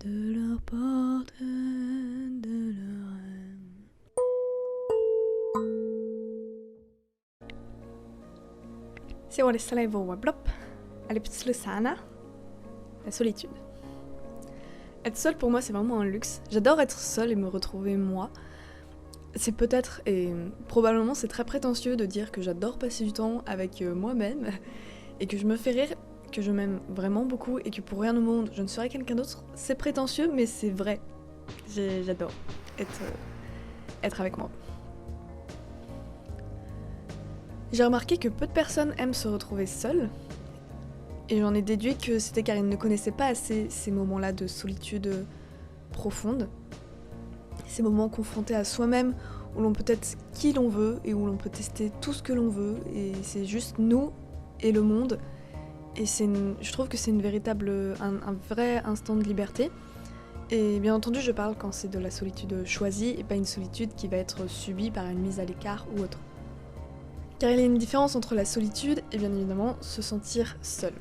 de leur porte de leur âme. Seuraavassa Voablop, Alepslusana, la solitude. Être seule pour moi c'est vraiment un luxe. J'adore être seule et me retrouver moi. C'est peut-être et probablement c'est très prétentieux de dire que j'adore passer du temps avec moi-même et que je me fais rire, que je m'aime vraiment beaucoup et que pour rien au monde je ne serais quelqu'un d'autre. C'est prétentieux mais c'est vrai. J'adore être avec moi. J'ai remarqué que peu de personnes aiment se retrouver seules et j'en ai déduit que c'était car ils ne connaissaient pas assez ces moments-là de solitude profonde. Ces moments confrontés à soi-même, où l'on peut être qui l'on veut et où l'on peut tester tout ce que l'on veut, et c'est juste nous et le monde. Et je trouve que c'est un vrai instant de liberté. Et bien entendu, je parle quand c'est de la solitude choisie et pas une solitude qui va être subie par une mise à l'écart ou autre. Car il y a une différence entre la solitude et bien évidemment se sentir seul.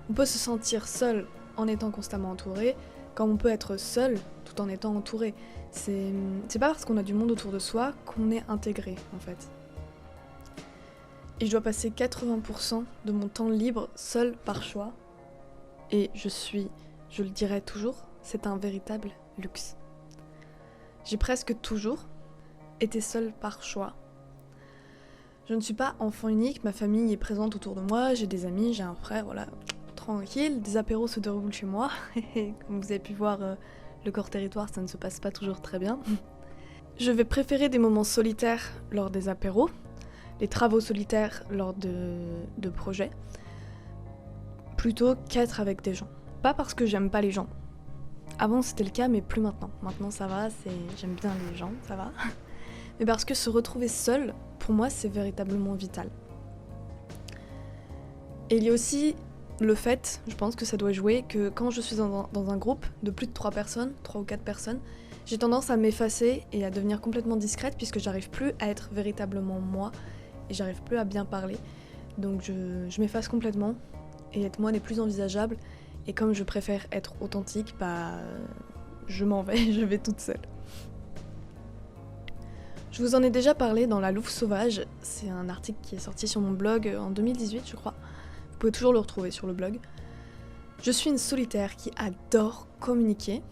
On peut se sentir seul en étant constamment entouré, comme on peut être seul tout en étant entouré. C'est pas parce qu'on a du monde autour de soi qu'on est intégré, en fait. Et je dois passer 80% de mon temps libre seul par choix. Et je le dirai toujours, c'est un véritable luxe. J'ai presque toujours été seule par choix. Je ne suis pas enfant unique, ma famille est présente autour de moi, j'ai des amis, j'ai un frère, voilà, tranquille, des apéros se déroulent chez moi, et comme vous avez pu voir, le corps territoire, ça ne se passe pas toujours très bien. Je vais préférer des moments solitaires lors des apéros, les travaux solitaires lors de projets, plutôt qu'être avec des gens. Pas parce que j'aime pas les gens. Avant c'était le cas, mais plus maintenant. Maintenant ça va, j'aime bien les gens, ça va. Mais parce que se retrouver seul, pour moi, c'est véritablement vital. Et il y a aussi le fait, je pense que ça doit jouer, que quand je suis dans un groupe de plus de 3 ou 4 personnes, j'ai tendance à m'effacer et à devenir complètement discrète puisque j'arrive plus à être véritablement moi et j'arrive plus à bien parler. Donc je m'efface complètement et être moi n'est plus envisageable. Et comme je préfère être authentique, je m'en vais, je vais toute seule. Je vous en ai déjà parlé dans La Louve sauvage, c'est un article qui est sorti sur mon blog en 2018 je crois. Vous pouvez toujours le retrouver sur le blog. Je suis une solitaire qui adore communiquer,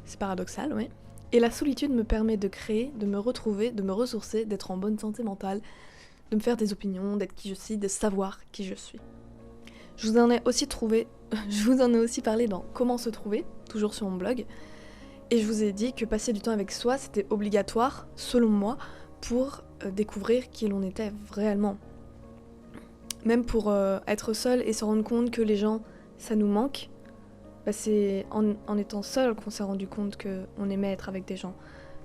c'est paradoxal, oui. Et la solitude me permet de créer, de me retrouver, de me ressourcer, d'être en bonne santé mentale, de me faire des opinions, d'être qui je suis, de savoir qui je suis. Je vous en ai aussi parlé dans Comment se trouver, toujours sur mon blog. Et je vous ai dit que passer du temps avec soi, c'était obligatoire, selon moi, pour découvrir qui l'on était réellement. Même pour être seul et se rendre compte que les gens, ça nous manque, c'est en étant seul qu'on s'est rendu compte qu'on aimait être avec des gens.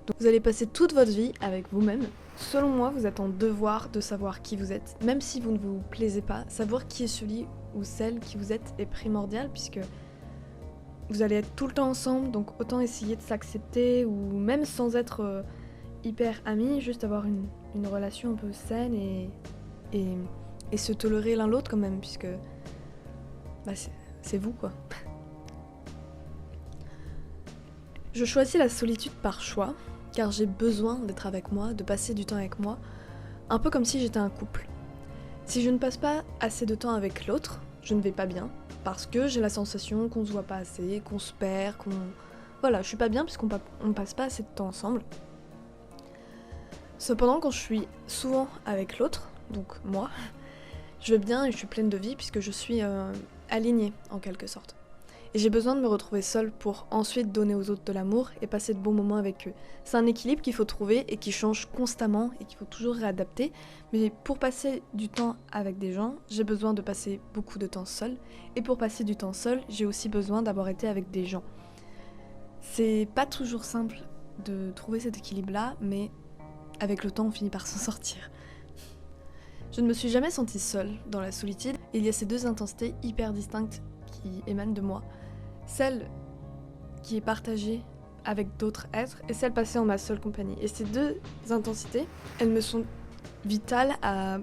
Donc vous allez passer toute votre vie avec vous-même. Selon moi, vous êtes en devoir de savoir qui vous êtes, même si vous ne vous plaisez pas. Savoir qui est celui ou celle qui vous êtes est primordial, puisque vous allez être tout le temps ensemble, donc autant essayer de s'accepter, ou même sans être hyper amis, juste avoir une relation un peu saine et se tolérer l'un l'autre quand même, puisque c'est vous quoi. Je choisis la solitude par choix, car j'ai besoin d'être avec moi, de passer du temps avec moi, un peu comme si j'étais un couple. Si je ne passe pas assez de temps avec l'autre, je ne vais pas bien, parce que j'ai la sensation qu'on se voit pas assez, qu'on se perd, Voilà, je suis pas bien puisqu'on passe pas assez de temps ensemble. Cependant, quand je suis souvent avec l'autre, donc moi, je vais bien et je suis pleine de vie puisque je suis alignée en quelque sorte. Et j'ai besoin de me retrouver seule pour ensuite donner aux autres de l'amour et passer de bons moments avec eux. C'est un équilibre qu'il faut trouver et qui change constamment et qu'il faut toujours réadapter. Mais pour passer du temps avec des gens, j'ai besoin de passer beaucoup de temps seule. Et pour passer du temps seule, j'ai aussi besoin d'avoir été avec des gens. C'est pas toujours simple de trouver cet équilibre-là, mais avec le temps, on finit par s'en sortir. Je ne me suis jamais sentie seule dans la solitude. Il y a ces deux intensités hyper distinctes qui émanent de moi. Celle qui est partagée avec d'autres êtres et celle passée en ma seule compagnie. Et ces deux intensités, elles me sont vitales à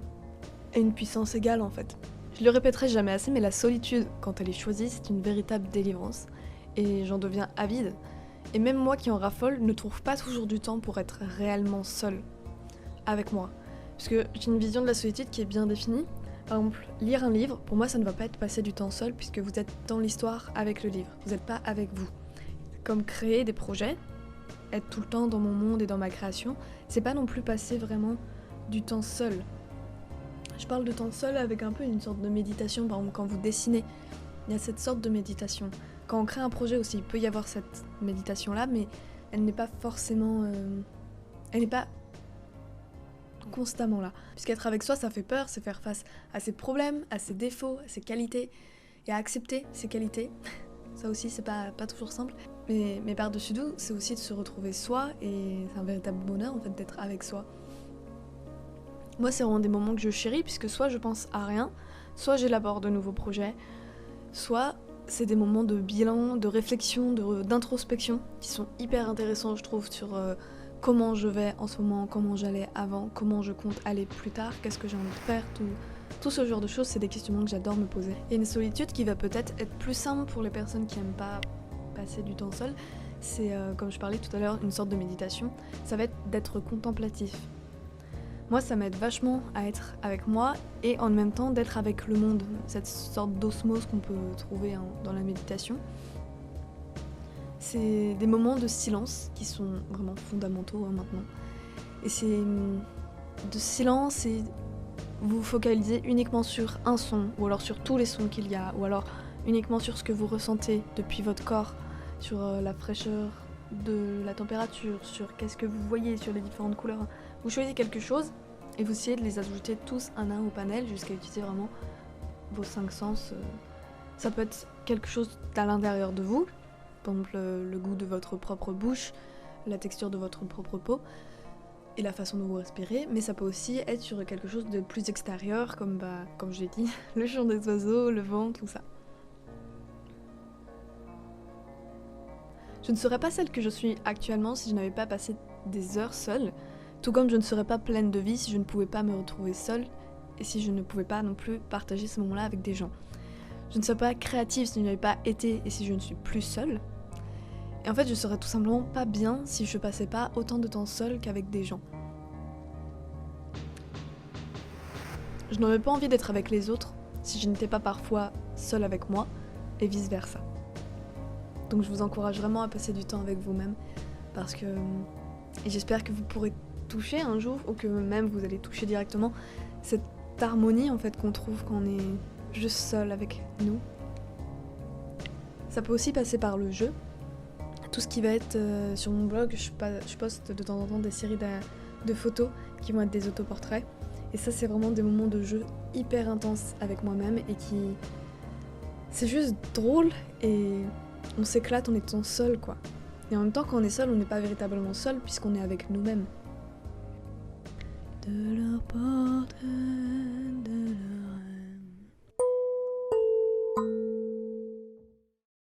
une puissance égale en fait. Je le répéterai jamais assez, mais la solitude, quand elle est choisie, c'est une véritable délivrance. et j'en deviens avide. Et même moi qui en raffole ne trouve pas toujours du temps pour être réellement seule avec moi. Parce que j'ai une vision de la solitude qui est bien définie. Par exemple, lire un livre, pour moi ça ne va pas être passer du temps seul puisque vous êtes dans l'histoire avec le livre, vous n'êtes pas avec vous. Comme créer des projets, être tout le temps dans mon monde et dans ma création, c'est pas non plus passer vraiment du temps seul. Je parle de temps seul avec un peu une sorte de méditation, par exemple quand vous dessinez, il y a cette sorte de méditation. Quand on crée un projet aussi, il peut y avoir cette méditation-là, mais elle n'est pas forcément... elle n'est pas constamment là. Puisqu'être avec soi, ça fait peur, c'est faire face à ses problèmes, à ses défauts, à ses qualités, et à accepter ses qualités. Ça aussi, c'est pas toujours simple. Mais par-dessus tout, c'est aussi de se retrouver soi, et c'est un véritable bonheur en fait d'être avec soi. Moi, c'est vraiment des moments que je chéris, puisque soit je pense à rien, soit j'élabore de nouveaux projets, soit c'est des moments de bilan, de réflexion, d'introspection, qui sont hyper intéressants, je trouve, sur comment je vais en ce moment, comment j'allais avant, comment je compte aller plus tard, qu'est-ce que j'ai envie de faire, tout ce genre de choses, c'est des questionnements que j'adore me poser. Et une solitude qui va peut-être être plus simple pour les personnes qui n'aiment pas passer du temps seul, c'est, comme je parlais tout à l'heure, une sorte de méditation, ça va être d'être contemplatif. Moi, ça m'aide vachement à être avec moi et en même temps d'être avec le monde, cette sorte d'osmose qu'on peut trouver dans la méditation. C'est des moments de silence qui sont vraiment fondamentaux maintenant. Et c'est de silence et vous vous focalisez uniquement sur un son, ou alors sur tous les sons qu'il y a, ou alors uniquement sur ce que vous ressentez depuis votre corps, sur la fraîcheur de la température, sur qu'est-ce que vous voyez, sur les différentes couleurs. Vous choisissez quelque chose et vous essayez de les ajouter tous un à un au panel jusqu'à utiliser vraiment vos 5 sens. Ça peut être quelque chose à l'intérieur de vous, par exemple le goût de votre propre bouche, la texture de votre propre peau et la façon dont vous respirez, mais ça peut aussi être sur quelque chose de plus extérieur, comme je l'ai dit, le chant des oiseaux, le vent, tout ça. Je ne serais pas celle que je suis actuellement si je n'avais pas passé des heures seule, tout comme je ne serais pas pleine de vie si je ne pouvais pas me retrouver seule et si je ne pouvais pas non plus partager ce moment-là avec des gens. Je ne serais pas créative si je n'avais pas été et si je ne suis plus seule. Et en fait, je serais tout simplement pas bien si je passais pas autant de temps seule qu'avec des gens. Je n'aurais pas envie d'être avec les autres si je n'étais pas parfois seule avec moi et vice-versa. Donc je vous encourage vraiment à passer du temps avec vous-même parce que... Et j'espère que vous pourrez toucher un jour ou que même vous allez toucher directement cette harmonie en fait qu'on trouve quand on est juste seul avec nous. Ça peut aussi passer par le jeu. Tout ce qui va être sur mon blog, je poste de temps en temps des séries de photos qui vont être des autoportraits. Et ça, c'est vraiment des moments de jeu hyper intenses avec moi-même et qui... C'est juste drôle et on s'éclate en étant seul, quoi. Et en même temps, quand on est seul, on n'est pas véritablement seul puisqu'on est avec nous-mêmes. De leur portrait